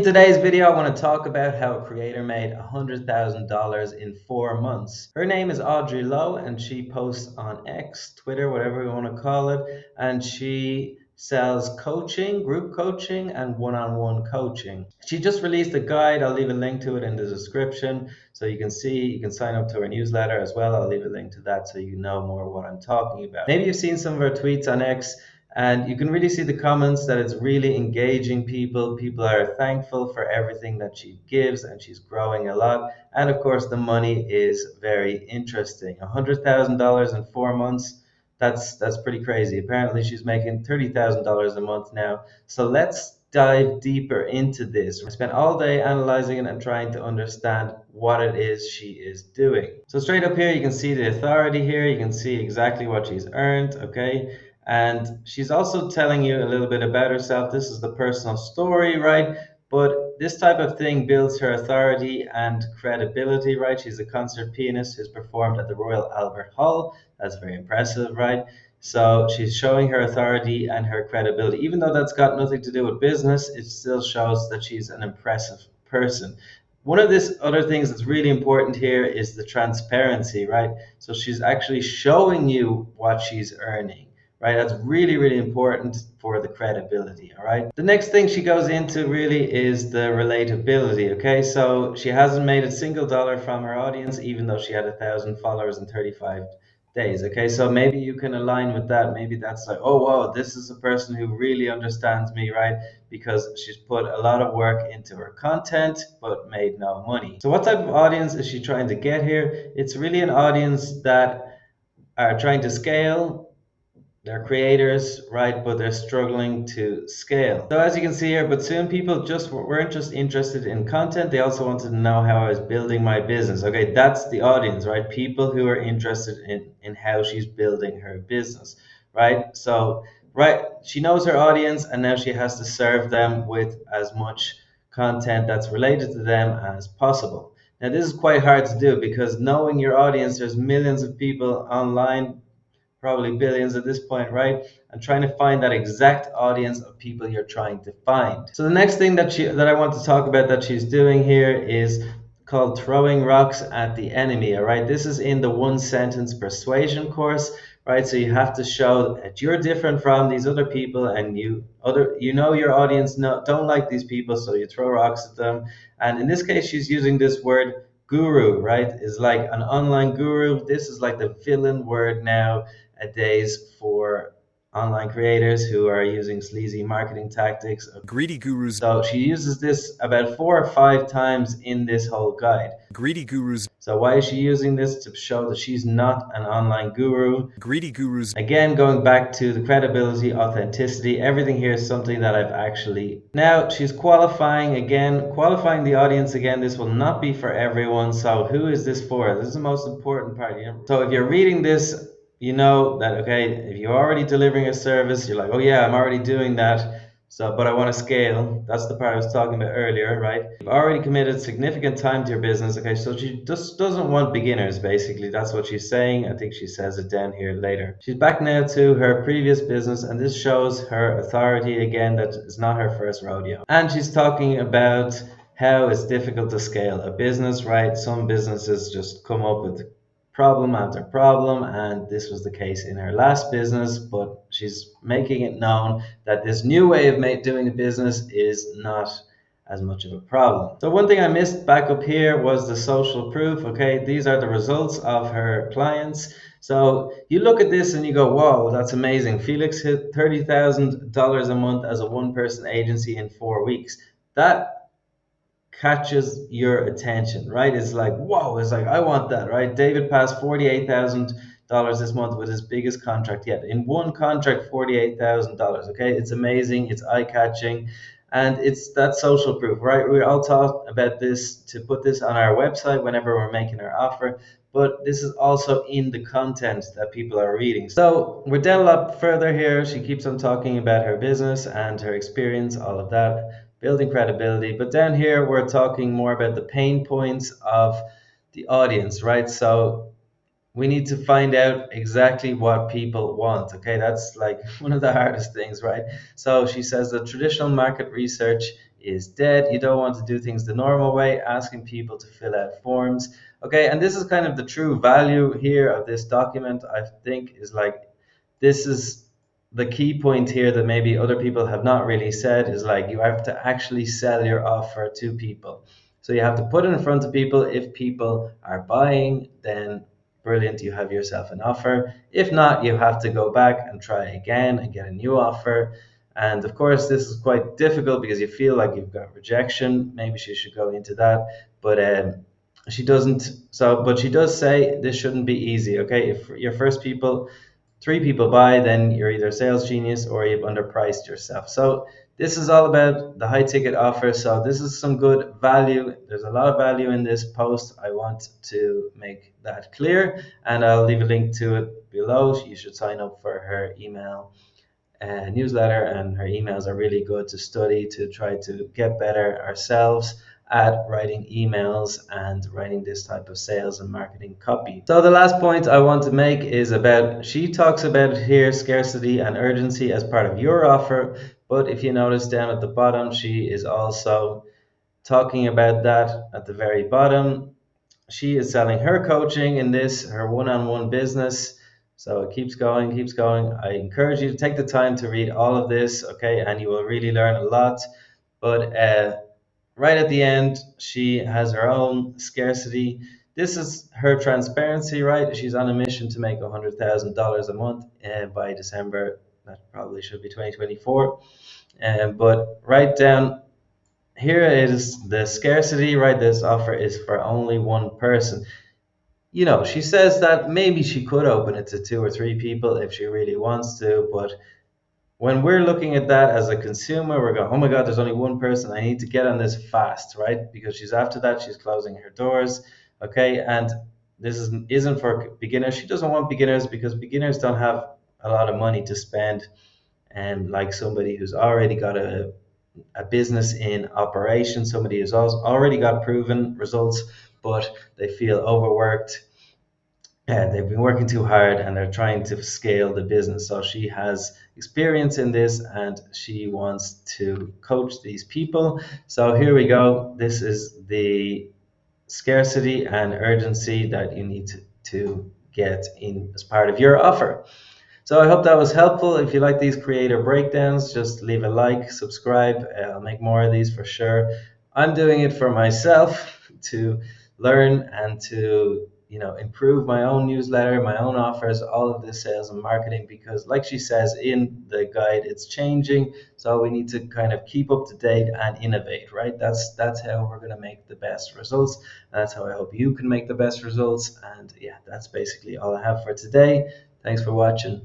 today's video, I want to talk about how a creator made $100,000 in 4 months. Her name is Audrey Lo, and she posts on X, Twitter, whatever you want to call it, and she sells coaching, group coaching, and one-on-one coaching. She just released a guide. I'll leave a link to it in the description so you can see. You can sign up to her newsletter as well. I'll leave a link to that so you know more what I'm talking about. Maybe you've seen some of her tweets on X, and you can really see the comments that it's really engaging people. People are thankful for everything that she gives, and she's growing a lot. And of course, the money is very interesting. $100,000 in 4 months. That's pretty crazy. Apparently, she's making $30,000 a month now. So let's dive deeper into this. I spent all day analyzing it and trying to understand what it is she is doing. So straight up here, you can see the authority here. You can see exactly what she's earned, okay? And she's also telling you a little bit about herself. This is the personal story, right? But this type of thing builds her authority and credibility, right? She's a concert pianist who's performed at the Royal Albert Hall. That's very impressive, right? So she's showing her authority and her credibility. Even though that's got nothing to do with business, it still shows that she's an impressive person. One of these other things that's really important here is the transparency, right? So she's actually showing you what she's earning. Right, that's really, really important for the credibility. All right. The next thing she goes into really is the relatability. Okay, so she hasn't made a single dollar from her audience, even though she had 1,000 followers in 35 days. Okay, so maybe you can align with that. Maybe that's like, oh wow, this is a person who really understands me, right? Because she's put a lot of work into her content but made no money. So what type of audience is she trying to get here? It's really an audience that are trying to scale. They're creators, right? But they're struggling to scale. So as you can see here, but soon people just weren't just interested in content. They also wanted to know how I was building my business. Okay, that's the audience, right? People who are interested in how she's building her business, right? So, right, she knows her audience, and now she has to serve them with as much content that's related to them as possible. Now, this is quite hard to do because knowing your audience, there's millions of people online, probably billions at this point, right? And trying to find that exact audience of people you're trying to find. So the next thing that I want to talk about that she's doing here is called throwing rocks at the enemy. All right, this is in the one sentence persuasion course, right? So you have to show that you're different from these other people, and you know your audience don't like these people, so you throw rocks at them. And in this case, she's using this word guru, right? Is like an online guru. This is like the villain word nowadays for online creators who are using sleazy marketing tactics. Greedy gurus. So she uses this about 4 or 5 times in this whole guide. Greedy gurus. So why is she using this? To show that she's not an online guru. Greedy gurus. Again, going back to the credibility, authenticity, everything here is something that I've actually... Now she's qualifying the audience again. This will not be for everyone. So who is this for? This is the most important part. So if you're reading this, you know that, okay, if you're already delivering a service, you're like, oh yeah, I'm already doing that. So, but I want to scale. That's the part I was talking about earlier, right? You've already committed significant time to your business. Okay, so she just doesn't want beginners, basically. That's what she's saying. I think she says it down here later. She's back now to her previous business, and this shows her authority again, that is not her first rodeo. And she's talking about how it's difficult to scale a business, right? Some businesses just come up with problem after problem, and this was the case in her last business, but she's making it known that this new way of doing a business is not as much of a problem. So one thing I missed back up here was the social proof. Okay, these are the results of her clients. So you look at this and you go, whoa, that's amazing. Felix hit $30,000 a month as a one-person agency in 4 weeks. That catches your attention, right? It's like, whoa, it's like, I want that, right? David passed $48,000 this month with his biggest contract yet. In one contract, $48,000, okay? It's amazing, it's eye-catching, and it's that social proof, right? We all talk about this to put this on our website whenever we're making our offer, but this is also in the content that people are reading. So we're down a lot further here. She keeps on talking about her business and her experience, all of that, building credibility. But down here, we're talking more about the pain points of the audience, right? So we need to find out exactly what people want. Okay, that's like one of the hardest things, right? So she says that traditional market research is dead. You don't want to do things the normal way, asking people to fill out forms. Okay, and this is kind of the true value here of this document, I think, is like this is the key point here that maybe other people have not really said is like you have to actually sell your offer to people. So you have to put it in front of people. If people are buying, then brilliant, you have yourself an offer. If not, you have to go back and try again and get a new offer. And of course, this is quite difficult because you feel like you've got rejection. Maybe she should go into that, but she doesn't. So, but she does say this shouldn't be easy. Okay, if your first people, three people buy, then you're either a sales genius or you've underpriced yourself. So this is all about the high ticket offer. So this is some good value. There's a lot of value in this post. I want to make that clear, and I'll leave a link to it below. You should sign up for her email newsletter, and her emails are really good to study to try to get better ourselves at writing emails and writing this type of sales and marketing copy. So the last point I want to make is about, she talks about it here, scarcity and urgency as part of your offer. But if you notice down at the bottom, she is also talking about that at the very bottom. She is selling her coaching in this, her one-on-one business. So it keeps going, keeps going. I encourage you to take the time to read all of this, okay, and you will really learn a lot. But right at the end, she has her own scarcity. This is her transparency, right? She's on a mission to make $100,000 a month by December. That probably should be 2024. But right down here is the scarcity, right? This offer is for only one person. She says that maybe she could open it to two or three people if she really wants to, but when we're looking at that as a consumer, we're going, oh my God, there's only one person. I need to get on this fast, right? Because she's after that, she's closing her doors. Okay. And this isn't for beginners. She doesn't want beginners because beginners don't have a lot of money to spend. And like somebody who's already got a business in operation, somebody who's also already got proven results, but they feel overworked and they've been working too hard and they're trying to scale the business. So she has experience in this and she wants to coach these people. So here we go. This is the scarcity and urgency that you need to get in as part of your offer. So I hope that was helpful. If you like these creator breakdowns, just leave a like, subscribe. I'll make more of these for sure. I'm doing it for myself to learn and to improve my own newsletter, my own offers, all of this sales and marketing, because like she says in the guide, it's changing. So we need to kind of keep up to date and innovate, right? That's how we're going to make the best results. That's how I hope you can make the best results. And yeah, that's basically all I have for today. Thanks for watching.